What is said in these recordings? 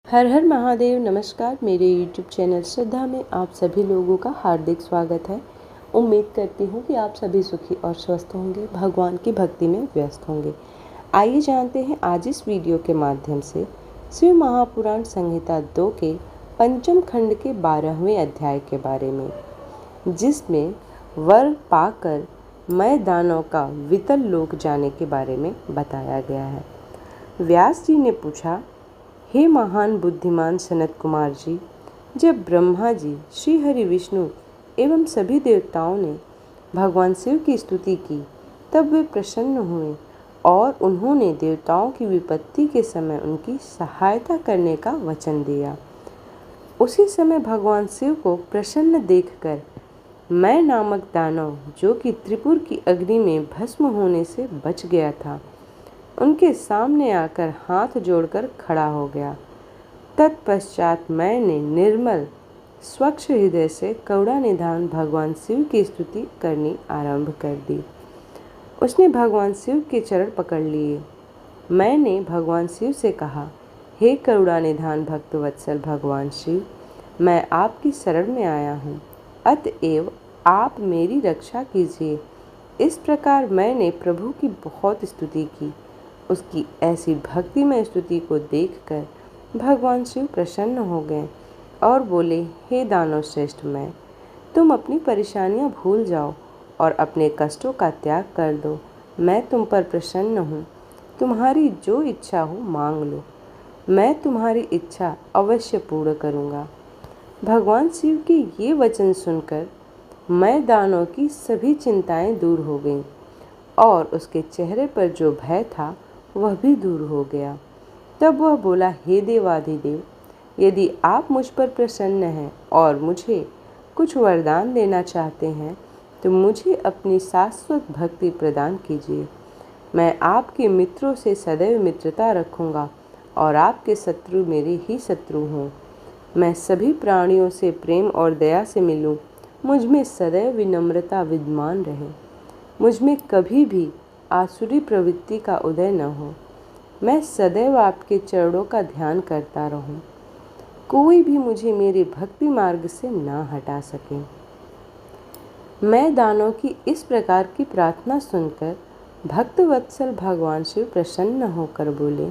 हर हर महादेव। नमस्कार। मेरे YouTube channel श्रद्धा में आप सभी लोगों का हार्दिक स्वागत है। उम्मीद करती हूँ कि आप सभी सुखी और स्वस्थ होंगे, भगवान की भक्ति में व्यस्त होंगे। आइए जानते हैं आज इस वीडियो के माध्यम से शिव महापुराण संहिता 2 के पंचम खंड के 12वें अध्याय के बारे में, जिसमें वर पाकर मैं दानव का वितल लोक जाने के बारे में बताया गया है। व्यास जी ने पूछा, हे महान बुद्धिमान सनत कुमार जी, जब ब्रह्मा जी, श्री हरि विष्णु एवं सभी देवताओं ने भगवान शिव की स्तुति की, तब वे प्रसन्न हुए और उन्होंने देवताओं की विपत्ति के समय उनकी सहायता करने का वचन दिया। उसी समय भगवान शिव को प्रसन्न देखकर मैं नामक दानव, जो कि त्रिपुर की अग्नि में भस्म होने से बच गया था, उनके सामने आकर हाथ जोड़कर खड़ा हो गया। तत्पश्चात मैंने निर्मल स्वच्छ हृदय से करुणा निधान भगवान शिव की स्तुति करनी आरंभ कर दी। उसने भगवान शिव के चरण पकड़ लिए। मैंने भगवान शिव से कहा, हे करुणा निधान भक्त वत्सल भगवान शिव, मैं आपकी शरण में आया हूँ, अतएव आप मेरी रक्षा कीजिए। इस प्रकार मैंने प्रभु की बहुत स्तुति की। उसकी ऐसी भक्तिमय स्तुति को देखकर भगवान शिव प्रसन्न हो गए और बोले, हे दानव श्रेष्ठ, मैं तुम अपनी परेशानियां भूल जाओ और अपने कष्टों का त्याग कर दो। मैं तुम पर प्रसन्न हूँ। तुम्हारी जो इच्छा हो मांग लो, मैं तुम्हारी इच्छा अवश्य पूर्ण करूँगा। भगवान शिव के ये वचन सुनकर मैं दानव की सभी चिंताएं दूर हो गईं और उसके चेहरे पर जो भय था वह भी दूर हो गया। तब वह बोला, हे देवाधिदेव, यदि आप मुझ पर प्रसन्न हैं और मुझे कुछ वरदान देना चाहते हैं तो मुझे अपनी शाश्वत भक्ति प्रदान कीजिए। मैं आपके मित्रों से सदैव मित्रता रखूँगा और आपके शत्रु मेरे ही शत्रु हों। मैं सभी प्राणियों से प्रेम और दया से मिलूं। मुझ में सदैव विनम्रता विद्यमान रहे। मुझ में कभी भी आसुरी प्रवृत्ति का उदय न हो। मैं सदैव आपके चरणों का ध्यान करता रहूं। कोई भी मुझे मेरे भक्ति मार्ग से ना हटा सके। मैं दानव की इस प्रकार की प्रार्थना सुनकर भक्त वत्सल भगवान शिव प्रसन्न होकर बोले,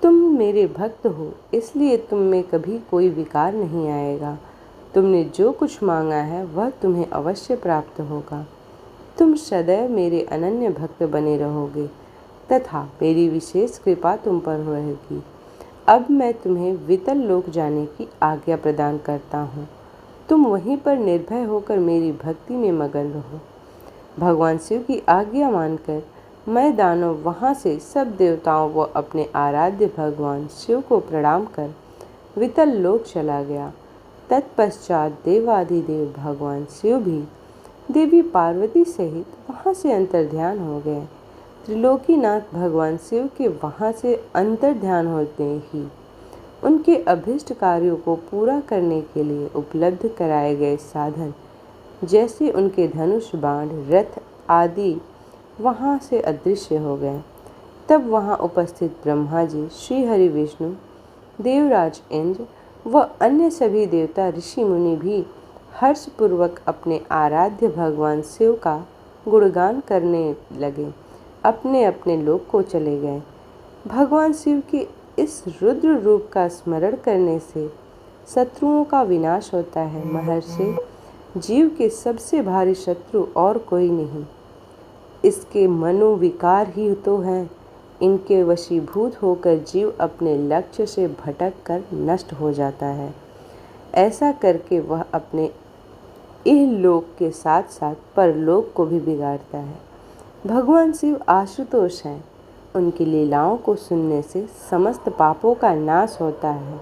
तुम मेरे भक्त हो, इसलिए तुम में कभी कोई विकार नहीं आएगा। तुमने जो कुछ मांगा है वह तुम्हें अवश्य प्राप्त होगा। तुम सदैव मेरे अनन्य भक्त बने रहोगे तथा मेरी विशेष कृपा तुम पर रहेगी। अब मैं तुम्हें वितल लोक जाने की आज्ञा प्रदान करता हूँ। तुम वहीं पर निर्भय होकर मेरी भक्ति में मगन रहो। भगवान शिव की आज्ञा मानकर मैं दानव वहाँ से सब देवताओं व अपने आराध्य भगवान शिव को प्रणाम कर वितल लोक चला गया। तत्पश्चात देवाधिदेव भगवान शिव भी देवी पार्वती सहित वहाँ से अंतर्ध्यान हो गए। त्रिलोकीनाथ भगवान शिव के वहाँ से अंतर्ध्यान होते ही उनके अभीष्ट कार्यों को पूरा करने के लिए उपलब्ध कराए गए साधन, जैसे उनके धनुष, बाण, रथ आदि वहाँ से अदृश्य हो गए। तब वहाँ उपस्थित ब्रह्मा जी, श्री हरि विष्णु, देवराज इंद्र व अन्य सभी देवता ऋषि मुनि भी हर्षपूर्वक अपने आराध्य भगवान शिव का गुणगान करने लगे, अपने अपने लोक को चले गए। भगवान शिव के इस रुद्र रूप का स्मरण करने से शत्रुओं का विनाश होता है। महर्षि, जीव के सबसे भारी शत्रु और कोई नहीं, इसके मनोविकार ही तो हैं। इनके वशीभूत होकर जीव अपने लक्ष्य से भटक कर नष्ट हो जाता है। ऐसा करके वह अपने इहलोक के साथ साथ परलोक को भी बिगाड़ता है। भगवान शिव आशुतोष हैं। उनकी लीलाओं को सुनने से समस्त पापों का नाश होता है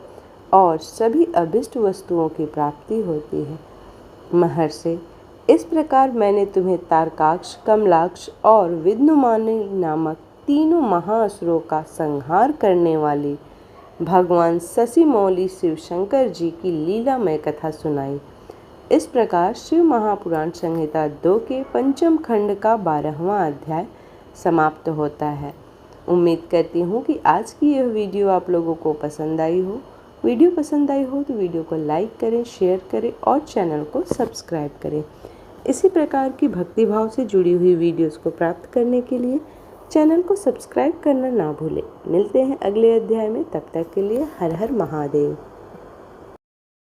और सभी अभिष्ट वस्तुओं की प्राप्ति होती है। महर्षि, इस प्रकार मैंने तुम्हें तारकाक्ष, कमलाक्ष और विघ्नमानी नामक तीनों महाअसुरों का संहार करने वाली भगवान शशि मौली शिव शंकर जी की लीलामय कथा सुनाई। इस प्रकार शिव महापुराण संहिता 2 के पंचम खंड का 12वां अध्याय समाप्त होता है। उम्मीद करती हूँ कि आज की यह वीडियो आप लोगों को पसंद आई हो। वीडियो पसंद आई हो तो वीडियो को लाइक करें, शेयर करें और चैनल को सब्सक्राइब करें। इसी प्रकार की भक्तिभाव से जुड़ी हुई वीडियोस को प्राप्त करने के लिए चैनल को सब्सक्राइब करना ना भूलें। मिलते हैं अगले अध्याय में, तब तक के लिए हर हर महादेव।